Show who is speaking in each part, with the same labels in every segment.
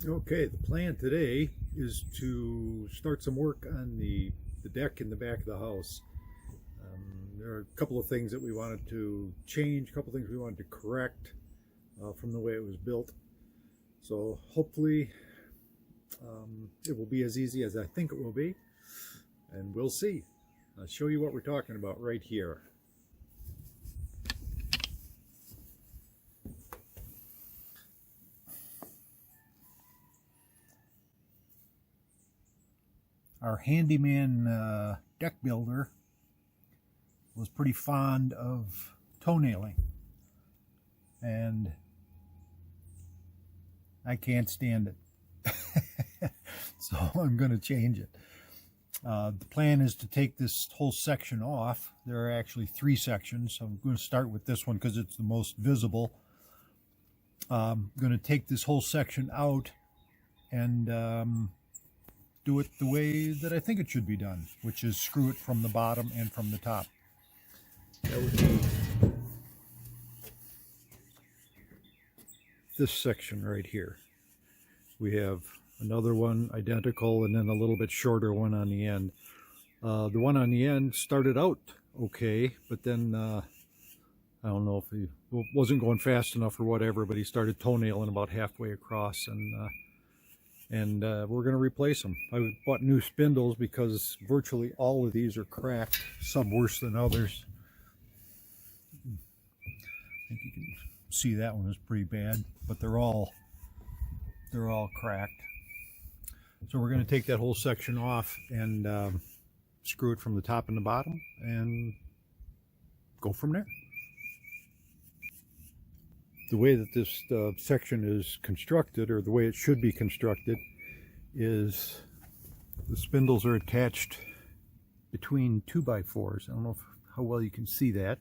Speaker 1: Okay, the plan today is to start some work on the deck in the back of the house. There are a couple of things that we wanted to change, a couple of things we wanted to correct from the way it was built. So hopefully it will be as easy as I think it will be, and we'll see. I'll show you what we're talking about right here. Our handyman deck builder was pretty fond of toenailing, and I can't stand it. So I'm going to change it. The plan is to take this whole section off. There are actually 3 sections. So I'm going to start with this one because it's the most visible. I'm going to take this whole section out and do it the way that I think it should be done, which is screw it from the bottom and from the top. That would be this section right here. We have another one identical and then a little bit shorter one on the end. The one on the end started out okay, but then I don't know if he wasn't going fast enough or whatever, but he started toenailing about halfway across, and we're going to replace them. I bought new spindles because virtually all of these are cracked, some worse than others. I think you can see that one is pretty bad, but they're all cracked. So we're going to take that whole section off and screw it from the top and the bottom and go from there. The way that this section is constructed, or the way it should be constructed, is the spindles are attached between 2x4s. I don't know how well you can see that.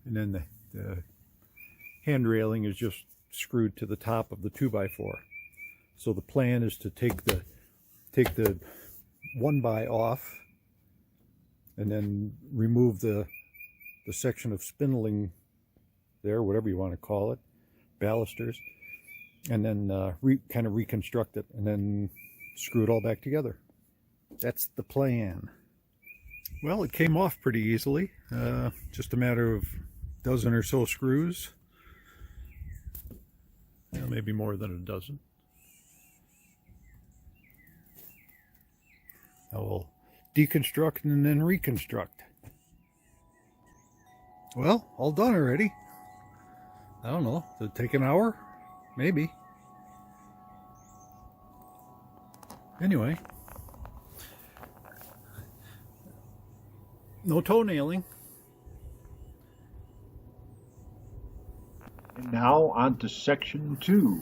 Speaker 1: And then the hand railing is just screwed to the top of the 2x4. So the plan is to take the 1x off and then remove the section of spindling there, whatever you want to call it, balusters, and then kind of reconstruct it and then screw it all back together. That's the plan. Well, it came off pretty easily. Just a matter of a dozen or so screws. Maybe more than a dozen. I will deconstruct and then reconstruct. Well, all done already. I don't know. Did it take an hour? Maybe. Anyway. No toenailing.
Speaker 2: And now on to section 2.